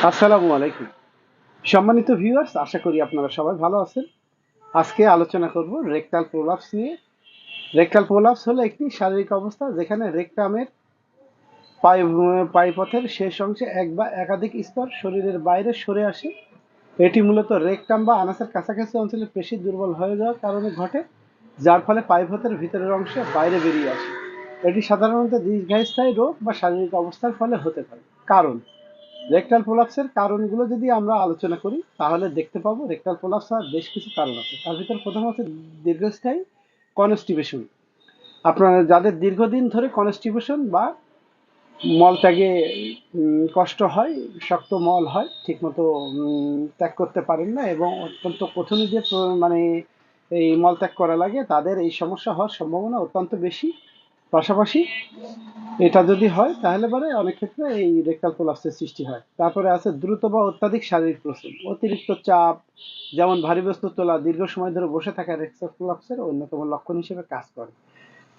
আসসালামু আলাইকুম। সম্মানিত ভিউয়ার্স, আশা করি আপনারা সবাই ভালো আছেন। আজকে আলোচনা করব রেকটাল প্রোলাপস নিয়ে। রেকটাল প্রোলাপস হলো একটি শারীরিক অবস্থা যেখানে রেকটামের পায়ুপথের শেষ অংশে এক বা একাধিক স্তর শরীরের বাইরে সরে আসে। এটি মূলত রেকটাম বা আনাসের কাছাকাছি অঞ্চলে পেশি দুর্বল হয়ে যাওয়ার কারণে ঘটে, যার ফলে পায়ুপথের ভিতরের অংশে বাইরে বেরিয়ে আসে। এটি সাধারণত দীর্ঘস্থায়ী রোগ বা শারীরিক অবস্থার ফলে হতে পারে। কারণ রেকটাল প্রোলাপসের কারণগুলো যদি আমরা আলোচনা করি তাহলে দেখতে পাবো রেকটাল প্রোলাপস হওয়ার বেশ কিছু কারণ আছে। তার ভিতর প্রথম হচ্ছে দীর্ঘস্থায়ী কনস্টিপেশন। আপনারা যাদের দীর্ঘদিন ধরে কনস্টিপেশন বা মলত্যাগে কষ্ট হয়, শক্ত মল হয়, ঠিকমতো ত্যাগ করতে পারেন না এবং অত্যন্ত কঠিন যে মানে এই মলত্যাগ করা লাগে, তাদের এই সমস্যা হওয়ার সম্ভাবনা অত্যন্ত বেশি। পাশাপাশি এটা যদি হয় তাহলে পরে অনেক ক্ষেত্রে এই রেকটাল প্রোলাপসের সৃষ্টি হয়। তারপরে আছে দ্রুত বা অত্যাধিক শারীরিক পরিশ্রম, অতিরিক্ত চাপ, যেমন ভারী বস্তু তোলা, দীর্ঘ সময় ধরে বসে থাকা রেকটাল প্রোলাপসের অন্যতম লক্ষণ হিসেবে কাজ করে।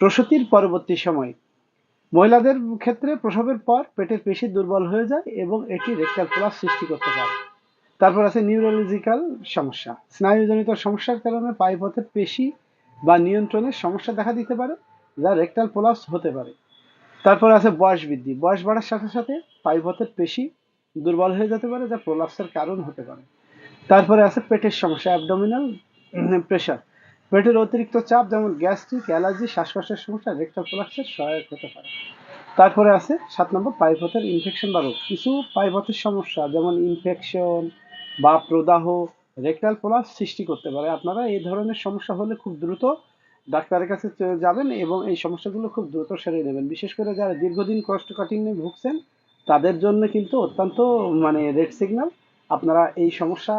প্রসূতির পরবর্তী সময় মহিলাদের ক্ষেত্রে প্রসবের পর পেটের পেশি দুর্বল হয়ে যায় এবং এটি রেকটাল প্রোলাপস সৃষ্টি করতে পারে। তারপর আছে নিউরোলজিক্যাল সমস্যা, স্নায়ুজনিত সমস্যার কারণে পায়ুপথের পেশি বা নিয়ন্ত্রণের সমস্যা দেখা দিতে পারে, যা রেকটাল প্রোলাপস হতে পারে। তারপর আছে বয়স বৃদ্ধি, বয়স বাড়ার সাথে সাথে পায়ুপথের পেশি দুর্বল হয়ে যেতে পারে, যা প্রোলাপসের কারণ হতে পারে। তারপরে আছে পেটের সমস্যা, অ্যাবডোমিনাল প্রেশার, পেটের অতিরিক্ত চাপ যেমন গ্যাস্ট্রিক, অ্যালার্জি, শ্বাসকষ্টের সমস্যা রেকটাল প্রোলাপসের সহায়ক হতে পারে। তারপরে আছে 7 নম্বর পায়ুপথের ইনফেকশন বা রোগ। কিছু পায়ুপথের সমস্যা যেমন ইনফেকশন বা প্রদাহ রেকটাল প্রোলাপস সৃষ্টি করতে পারে। আপনারা এই ধরনের সমস্যা হলে খুব দ্রুত ডাক্তারের কাছে যাবেন এবং এই সমস্যাগুলো খুব দ্রুত সেরে নেবেন। বিশেষ করে যারা দীর্ঘদিন কোষ্ঠকাঠিন্যে ভুগছেন তাদের জন্য কিন্তু অত্যন্ত রেড সিগন্যাল। আপনারা এই সমস্যা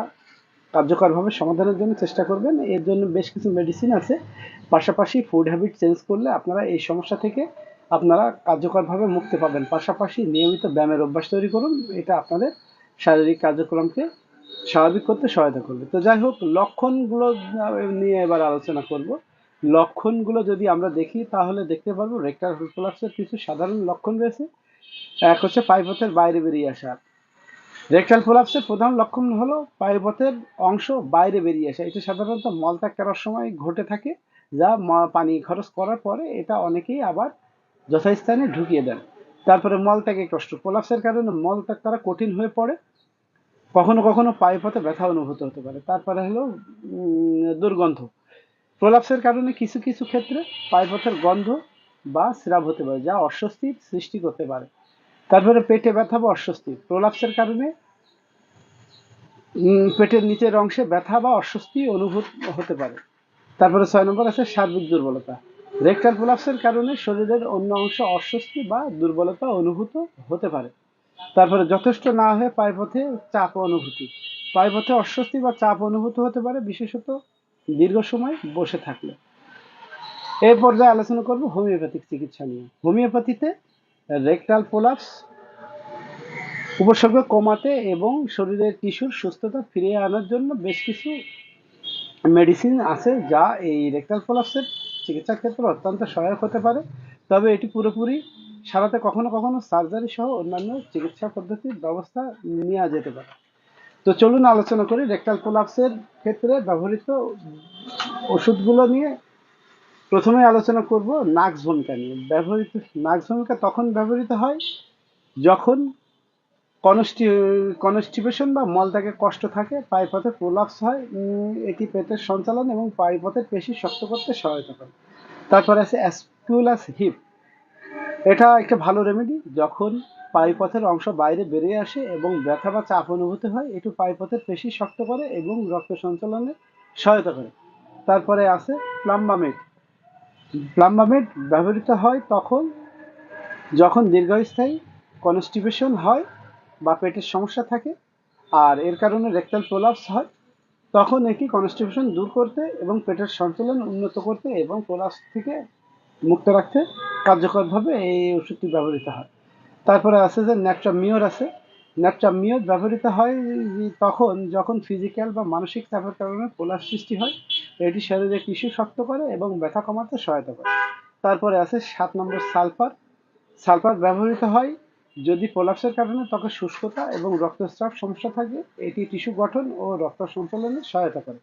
কার্যকরভাবে সমাধানের জন্য চেষ্টা করবেন। এর জন্য বেশ কিছু মেডিসিন আছে। পাশাপাশি ফুড হ্যাবিট চেঞ্জ করলে আপনারা এই সমস্যা থেকে আপনারা কার্যকরভাবে মুক্তি পাবেন। পাশাপাশি নিয়মিত ব্যায়ামের অভ্যাস তৈরি করুন, এটা আপনাদের শারীরিক কার্যক্রমকে স্বাভাবিক করতে সহায়তা করবে। তো যাই হোক, লক্ষণগুলো নিয়ে এবার আলোচনা করব। লক্ষণগুলো যদি আমরা দেখি তাহলে দেখতে পারবো রেকটাল প্রোলাপসের কিছু সাধারণ লক্ষণ রয়েছে। এক হচ্ছে পায়ুপথের বাইরে বেরিয়ে আসা। রেকটাল প্রোলাপসের প্রধান লক্ষণ হলো পায়ুপথের অংশ বাইরে বেরিয়ে আসা। এটা সাধারণত মলত্যাগ করার সময় ঘটে থাকে, যা পানি খরচ করার পরে এটা অনেকেই আবার যথাস্থানে ঢুকিয়ে দেন। তারপরে মলত্যাগে কষ্ট, প্রোলাপসের কারণে মলত্যাগ করা কঠিন হয়ে পড়ে, কখনো কখনো পায়ুপথে ব্যথা অনুভূত হতে পারে। তারপরে হলো দুর্গন্ধ, প্রোলাপসের কারণে কিছু কিছু ক্ষেত্রে পায়ুপথের গন্ধ বা স্রাব হতে পারে, যা অস্বস্তির সৃষ্টি করতে পারে। তারপরে পেটে ব্যথা বা অস্বস্তি, প্রোলাপসের কারণে পেটের নিচের অংশে ব্যথা বা অস্বস্তি অনুভূত হতে পারে। তারপরে 6 নম্বর আছে সার্বিক দুর্বলতা, রেকটাল প্রোলাপসের কারণে শরীরের অন্য অংশ অস্বস্তি বা দুর্বলতা অনুভূত হতে পারে। তারপরে যথেষ্ট না হয়ে পায়ুপথে চাপ অনুভূতি, পায়ুপথে অস্বস্তি বা চাপ অনুভূত হতে পারে, বিশেষত দীর্ঘ সময় বসে থাকলে। এই পর্যায়ে আলোচনা করব হোমিওপ্যাথিক চিকিৎসা নিয়ে। হোমিওপ্যাথিতে রেকটাল প্রোলাপস উপসর্গ কমাতে এবং শরীরের টিস্যুর সুস্থতা ফিরিয়ে আনার জন্য বেশ কিছু মেডিসিন আছে, যা এই রেকটাল প্রোলাপসের চিকিৎসার ক্ষেত্রে অত্যন্ত সহায়ক হতে পারে। তবে এটি পুরোপুরি সারাতে কখনো কখনো সার্জারি সহ অন্যান্য চিকিৎসা পদ্ধতির ব্যবস্থা নেওয়া যেতে পারে। তো চলুন আলোচনা করি রেকটাল প্রোলাপসের ক্ষেত্রে ব্যবহৃত ওষুধগুলো নিয়ে। প্রথমে আলোচনা করব নাক্স ভূমিকা নিয়ে। নাক্স ভূমিকা তখন ব্যবহৃত হয় যখন কনস্টিপেশন বা মলত্যাগে কষ্ট থাকে, পায়ুপথে প্রোলাপস হয়। এটি পেটের সঞ্চালন এবং পায়ুপথের পেশি শক্ত করতে সহায়তা করে। তারপরে আছে অ্যাসকুলাস হিপ, এটা একটা ভালো রেমেডি যখন পায়ুপথের অংশ বাইরে বেরিয়ে আসে এবং ব্যথা বা চাপ অনুভূতি হয়। এটি পায়ুপথের পেশি শক্ত করে এবং রক্ত সঞ্চালনে সহায়তা করে। তারপরে আছে প্লাম্বামেড। প্লাম্বামেড ব্যবহৃত হয় তখন যখন দীর্ঘস্থায়ী কনস্টিপেশন হয় বা পেটের সমস্যা থাকে আর এর কারণে রেকটাল প্রোলাপস হয়, তখন এটি কনস্টিপেশন দূর করতে এবং পেটের সঞ্চালন উন্নত করতে এবং প্রোলাপস থেকে মুক্ত রাখতে কার্যকরভাবে এই ওষুধটি ব্যবহৃত হয়। তারপরে আছে যে ন্যাট্রামিওর আছে। ন্যাট্রামিওর ব্যবহৃত হয় তখন যখন ফিজিক্যাল বা মানসিক চাপের কারণে প্রোলাপস সৃষ্টি হয়। এটি শরীরে টিস্যু শক্ত করে এবং ব্যথা কমাতে সহায়তা করে। তারপরে আছে 7 নম্বর সালফার। সালফার ব্যবহৃত হয় যদি প্রলাপসের কারণে ত্বকের শুষ্কতা এবং রক্তস্রাব সমস্যা থাকে, এটি টিস্যু গঠন ও রক্ত সঞ্চালনে সহায়তা করে।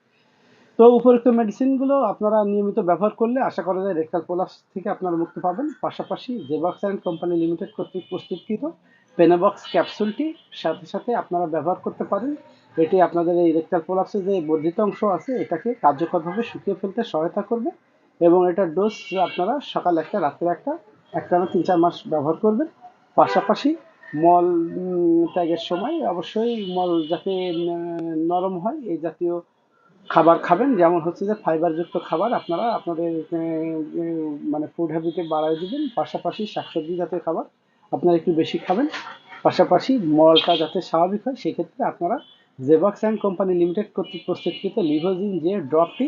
তো উপরোক্ত মেডিসিনগুলো আপনারা নিয়মিত ব্যবহার করলে আশা করা যায় রেকটাল প্রলাপস থেকে আপনারা মুক্তি পাবেন। পাশাপাশি জেবাক্স অ্যান্ড কোম্পানি লিমিটেড কর্তৃক প্রস্তুতকৃত পেনাবক্স ক্যাপসুলটি সাথে সাথে আপনারা ব্যবহার করতে পারেন। এটি আপনাদের এই রেকটাল প্রলাপসের যে বর্ধিত অংশ আছে এটাকে কার্যকরভাবে শুকিয়ে ফেলতে সহায়তা করবে, এবং এটার ডোজ আপনারা সকাল একটা রাত্রে একটা একটানা 3-4 মাস ব্যবহার করবেন। পাশাপাশি মল ত্যাগের সময় অবশ্যই মল যাতে নরম হয় এই জাতীয় খাবার খাবেন, যেমন হচ্ছে যে ফাইবারযুক্ত খাবার আপনারা আপনাদের মানে ফুড হ্যাবিটে বাড়ায় দিবেন। পাশাপাশি শাকসবজি জাতীয় খাবার আপনারা একটু বেশি খাবেন। পাশাপাশি মলটা যাতে স্বাভাবিক হয় সেক্ষেত্রে আপনারা জেবাক্স অ্যান্ড কোম্পানি লিমিটেড কর্তৃক প্রস্তুতকৃত লিভোজিন যে ড্রপটি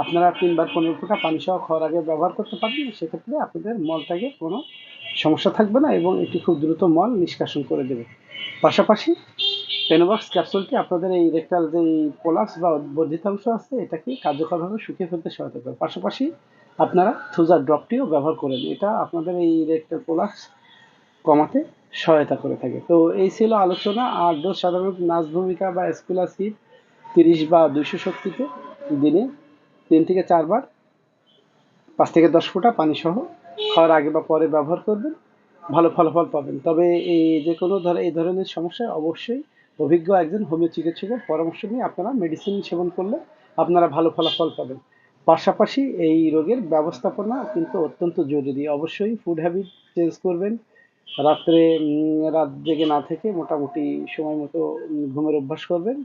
আপনারা 3 বার 15 ফোঁটা পানি সহ খাওয়ার আগে ব্যবহার করতে পারবেন। সেক্ষেত্রে আপনাদের মলত্যাগে কোনো সমস্যা থাকবে না এবং এটি খুব দ্রুত মল নিষ্কাশন করে দেবে। পাশাপাশি পেনোবক্স ক্যাপসুলটি আপনাদের এই রেকটাল যে প্রলাপস বা বর্ধিত অংশ আছে এটাকে কার্যকরভাবে শুকিয়ে ফেলতে সহায়তা করে। পাশাপাশি আপনারা থুজার ড্রপটিও ব্যবহার করেন, এটা আপনাদের এই রেকটাল প্রলাপস কমাতে সহায়তা করে থাকে। তো এই ছিল আলোচনা। আর ডোজ সাধারণত নাচ ভূমিকা বা স্কুলাসিড 30 বা 200 শক্তিতে দিনে 3 থেকে 4 বার 5 থেকে 10 ফোঁটা পানি সহ খাওয়ার আগে বা পরে ব্যবহার করবেন, ভালো ফলাফল পাবেন। তবে এই যে কোনো এই ধরনের সমস্যায় অবশ্যই অভিজ্ঞ একজন হোমিও চিকিৎসকের পরামর্শ নিয়ে আপনারা মেডিসিন সেবন করলে আপনারা ভালো ফলাফল পাবেন। পাশাপাশি এই রোগের ব্যবস্থাপনা কিন্তু অত্যন্ত জরুরি। অবশ্যই ফুড হ্যাবিট চেঞ্জ করবেন। রাত্রে রাত জেগে না থেকে মোটামুটি সময় মতো ঘুমের অভ্যাস করবেন,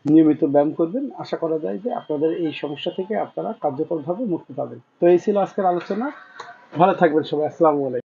নিয়মিত ব্যায়াম করবেন। আশা করা যায় যে আপনাদের এই সমস্যা থেকে আপনারা কার্যকরভাবে মুক্তি পাবেন। তো এই ছিল আজকের আলোচনা। ভালো থাকবেন সবাই। আসসালামু আলাইকুম।